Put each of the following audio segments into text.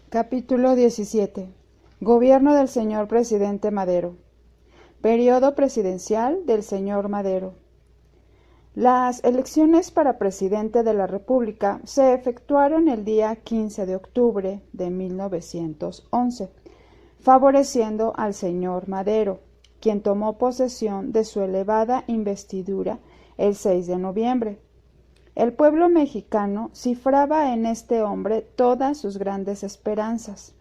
Capítulo 17. Gobierno del señor presidente Madero. Periodo presidencial del señor Madero. Las elecciones para presidente de la República se efectuaron el día 15 de octubre de 1911, favoreciendo al señor Madero, quien tomó posesión de su elevada investidura el 6 de noviembre. El pueblo mexicano cifraba en este hombre todas sus grandes esperanzas.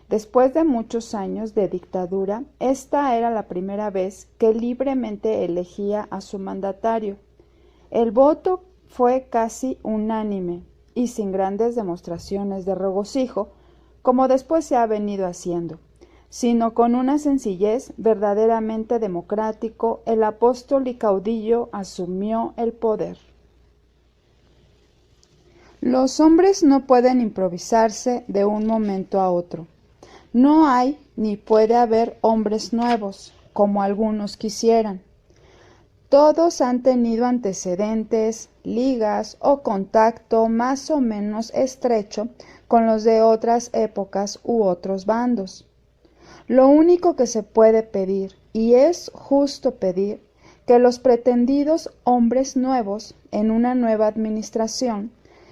Después de muchos años de dictadura, esta era la primera vez que libremente elegía a su mandatario. El voto fue casi unánime y sin grandes demostraciones de regocijo, como después se ha venido haciendo, sino con una sencillez verdaderamente democrático, el apóstol y caudillo asumió el poder. Los hombres no pueden improvisarse de un momento a otro. No hay ni puede haber hombres nuevos, como algunos quisieran. Todos han tenido antecedentes, ligas o contacto más o menos estrecho con los de otras épocas u otros bandos. Lo único que se puede pedir, y es justo pedir, que los pretendidos hombres nuevos en una nueva administración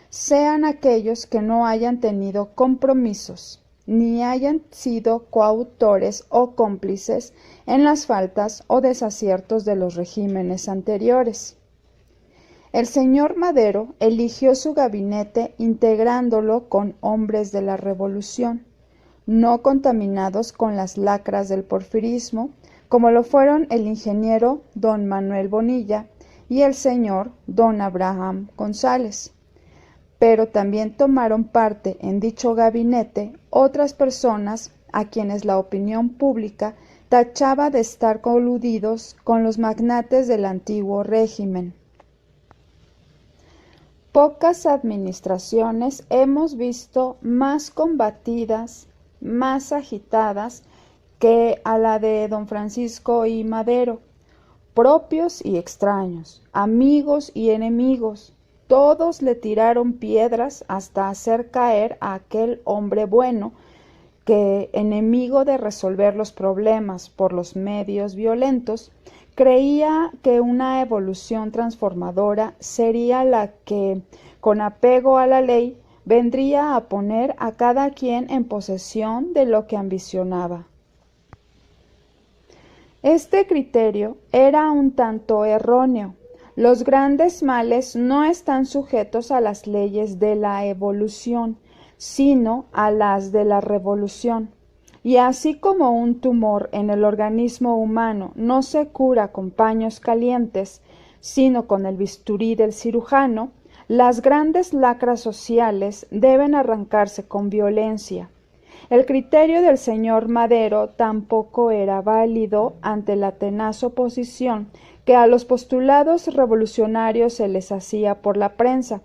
sean aquellos que no hayan tenido compromisos, ni hayan sido coautores o cómplices en las faltas o desaciertos de los regímenes anteriores. El señor Madero eligió su gabinete integrándolo con hombres de la Revolución, no contaminados con las lacras del porfirismo, como lo fueron el ingeniero don Manuel Bonilla y el señor don Abraham González. Pero también tomaron parte en dicho gabinete otras personas a quienes la opinión pública tachaba de estar coludidos con los magnates del antiguo régimen. Pocas administraciones hemos visto más combatidas, más agitadas que a la de don Francisco I. Madero, propios y extraños, amigos y enemigos. Todos le tiraron piedras hasta hacer caer a aquel hombre bueno que, enemigo de resolver los problemas por los medios violentos, creía que una evolución transformadora sería la que, con apego a la ley, vendría a poner a cada quien en posesión de lo que ambicionaba. Este criterio era un tanto erróneo. Los grandes males no están sujetos a las leyes de la evolución, sino a las de la revolución. Y así como un tumor en el organismo humano no se cura con paños calientes, sino con el bisturí del cirujano, las grandes lacras sociales deben arrancarse con violencia. El criterio del señor Madero tampoco era válido ante la tenaz oposición que a los postulados revolucionarios se les hacía por la prensa,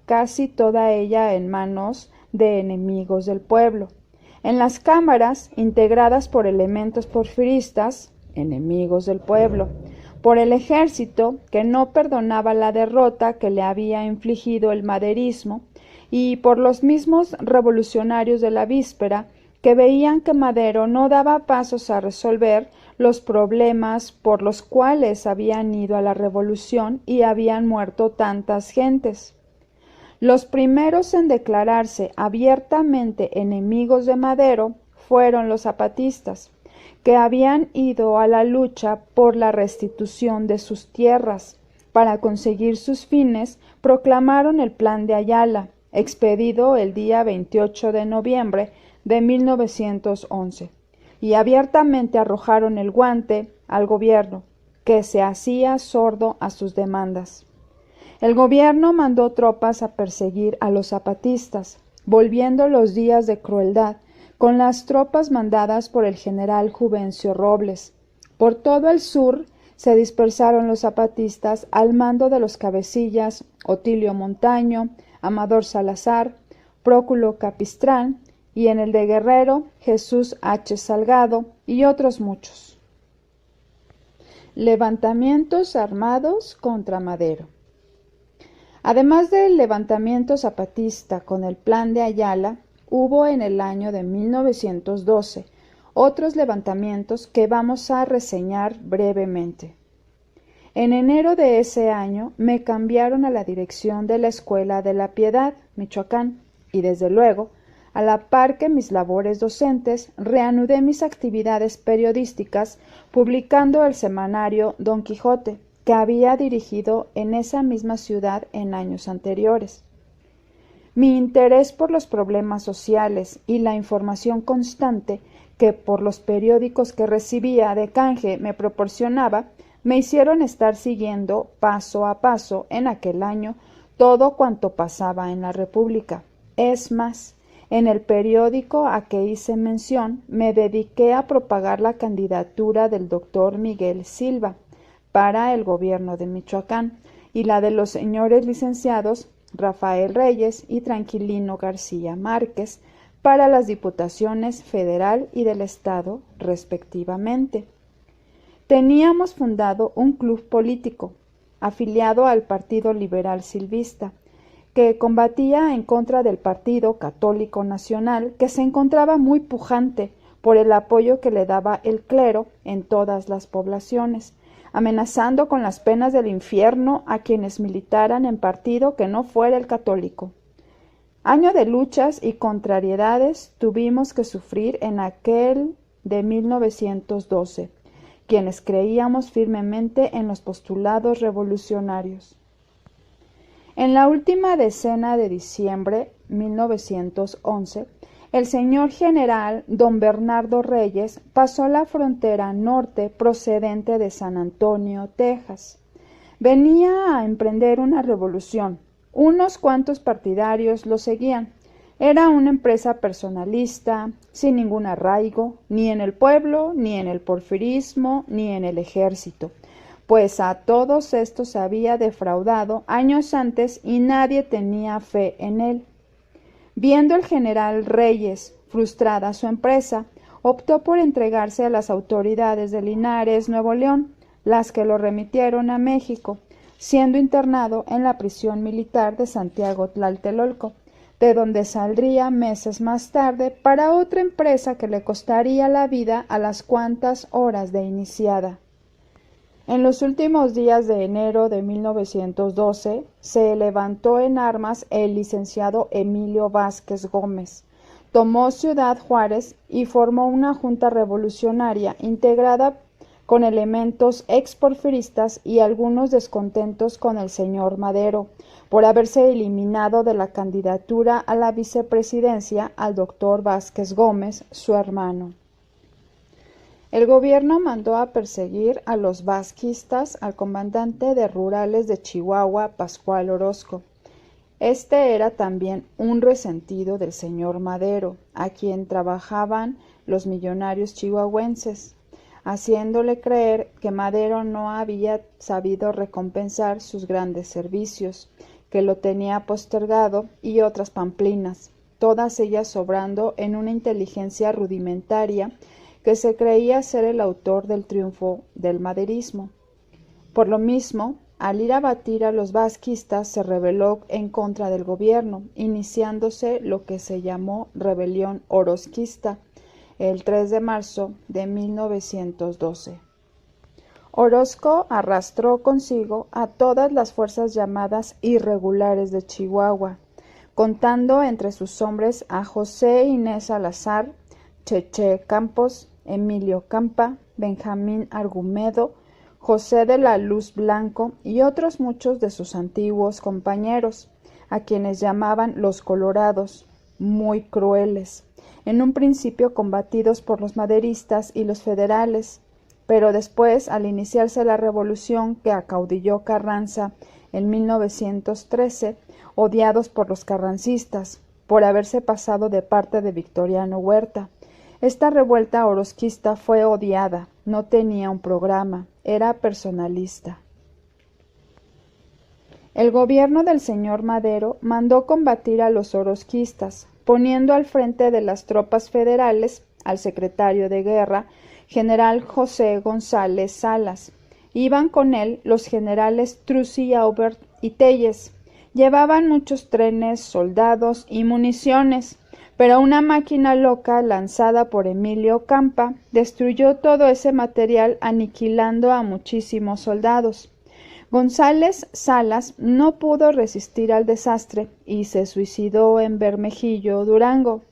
casi toda ella en manos de enemigos del pueblo. En las cámaras, integradas por elementos porfiristas, enemigos del pueblo, por el ejército, que no perdonaba la derrota que le había infligido el maderismo, y por los mismos revolucionarios de la víspera, que veían que Madero no daba pasos a resolver los problemas por los cuales habían ido a la revolución y habían muerto tantas gentes. Los primeros en declararse abiertamente enemigos de Madero fueron los zapatistas, que habían ido a la lucha por la restitución de sus tierras. Para conseguir sus fines, proclamaron el Plan de Ayala, expedido el día 28 de noviembre de 1911, y abiertamente arrojaron el guante al gobierno, que se hacía sordo a sus demandas. El gobierno mandó tropas a perseguir a los zapatistas, volviendo los días de crueldad con las tropas mandadas por el general Juvencio Robles. Por todo el sur se dispersaron los zapatistas al mando de los cabecillas Otilio Montaño, Amador Salazar, Próculo Capistrán, y en el de Guerrero, Jesús H. Salgado y otros muchos. Levantamientos armados contra Madero. Además del levantamiento zapatista con el Plan de Ayala, hubo en el año de 1912 otros levantamientos que vamos a reseñar brevemente. En enero de ese año me cambiaron a la dirección de la Escuela de la Piedad, Michoacán, y desde luego, a la par que mis labores docentes, reanudé mis actividades periodísticas publicando el semanario Don Quijote, que había dirigido en esa misma ciudad en años anteriores. Mi interés por los problemas sociales y la información constante que por los periódicos que recibía de canje me proporcionaba, me hicieron estar siguiendo paso a paso en aquel año todo cuanto pasaba en la República. Es más, en el periódico a que hice mención me dediqué a propagar la candidatura del doctor Miguel Silva para el gobierno de Michoacán y la de los señores licenciados Rafael Reyes y Tranquilino García Márquez para las diputaciones federal y del Estado, respectivamente. Teníamos fundado un club político, afiliado al Partido Liberal Silvista, que combatía en contra del Partido Católico Nacional, que se encontraba muy pujante por el apoyo que le daba el clero en todas las poblaciones, amenazando con las penas del infierno a quienes militaran en partido que no fuera el católico. Año de luchas y contrariedades tuvimos que sufrir en aquel de 1912, quienes creíamos firmemente en los postulados revolucionarios. En la última decena de diciembre 1911, el señor general don Bernardo Reyes pasó la frontera norte procedente de San Antonio, Texas. Venía a emprender una revolución. Unos cuantos partidarios lo seguían. Era una empresa personalista, sin ningún arraigo, ni en el pueblo, ni en el porfirismo, ni en el ejército, pues a todos estos había defraudado años antes y nadie tenía fe en él. Viendo el general Reyes frustrada su empresa, optó por entregarse a las autoridades de Linares, Nuevo León, las que lo remitieron a México, siendo internado en la prisión militar de Santiago Tlatelolco, de donde saldría meses más tarde para otra empresa que le costaría la vida a las cuantas horas de iniciada. En los últimos días de enero de 1912 se levantó en armas el licenciado Emilio Vázquez Gómez, tomó Ciudad Juárez y formó una junta revolucionaria integrada con elementos exporfiristas y algunos descontentos con el señor Madero por haberse eliminado de la candidatura a la vicepresidencia al doctor Vázquez Gómez, su hermano. El gobierno mandó a perseguir a los vasquistas al comandante de rurales de Chihuahua, Pascual Orozco. Este era también un resentido del señor Madero, a quien trabajaban los millonarios chihuahuenses, haciéndole creer que Madero no había sabido recompensar sus grandes servicios, que lo tenía postergado, y otras pamplinas, todas ellas sobrando en una inteligencia rudimentaria que se creía ser el autor del triunfo del maderismo. Por lo mismo, al ir a batir a los vasquistas, se rebeló en contra del gobierno, iniciándose lo que se llamó Rebelión Orozquista, el 3 de marzo de 1912. Orozco arrastró consigo a todas las fuerzas llamadas irregulares de Chihuahua, contando entre sus hombres a José Inés Salazar, Cheche Campos, Emilio Campa, Benjamín Argumedo, José de la Luz Blanco y otros muchos de sus antiguos compañeros, a quienes llamaban los Colorados, muy crueles, en un principio combatidos por los maderistas y los federales, pero después, al iniciarse la revolución que acaudilló Carranza en 1913, odiados por los carrancistas, por haberse pasado de parte de Victoriano Huerta. Esta revuelta orozquista fue odiada, no tenía un programa, era personalista. El gobierno del señor Madero mandó combatir a los orozquistas, poniendo al frente de las tropas federales al secretario de guerra, general José González Salas. Iban con él los generales Trucy Aubert y Telles, Llevaban muchos trenes, soldados y municiones, pero una máquina loca lanzada por Emilio Campa destruyó todo ese material, aniquilando a muchísimos soldados. González Salas no pudo resistir al desastre y se suicidó en Bermejillo, Durango.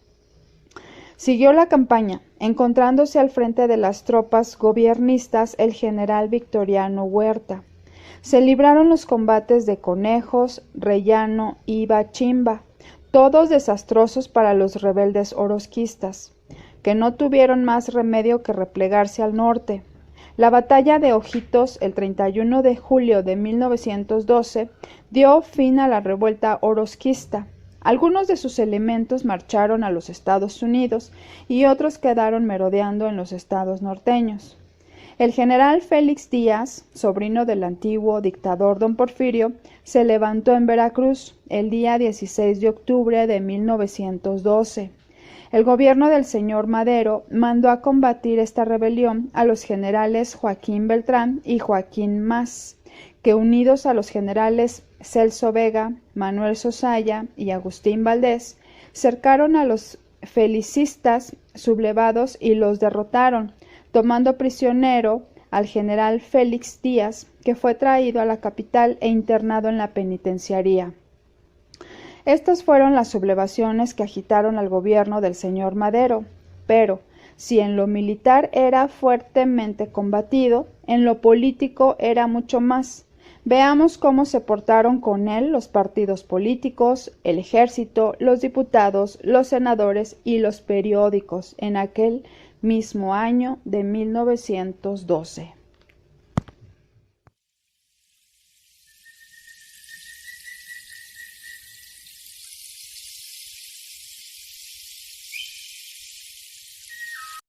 Siguió la campaña, encontrándose al frente de las tropas gobiernistas el general Victoriano Huerta. Se libraron los combates de Conejos, Rellano y Bachimba, todos desastrosos para los rebeldes orosquistas, que no tuvieron más remedio que replegarse al norte. La batalla de Ojitos, el 31 de julio de 1912, dio fin a la revuelta orosquista. Algunos de sus elementos marcharon a los Estados Unidos y otros quedaron merodeando en los estados norteños. El general Félix Díaz, sobrino del antiguo dictador don Porfirio, se levantó en Veracruz el día 16 de octubre de 1912. El gobierno del señor Madero mandó a combatir esta rebelión a los generales Joaquín Beltrán y Joaquín Mas, que unidos a los generales Celso Vega, Manuel Sosaya y Agustín Valdés, cercaron a los felicistas sublevados y los derrotaron, tomando prisionero al general Félix Díaz, que fue traído a la capital e internado en la penitenciaría. Estas fueron las sublevaciones que agitaron al gobierno del señor Madero, pero si en lo militar era fuertemente combatido, en lo político era mucho más. Veamos cómo se portaron con él los partidos políticos, el ejército, los diputados, los senadores y los periódicos en aquel mismo año de 1912.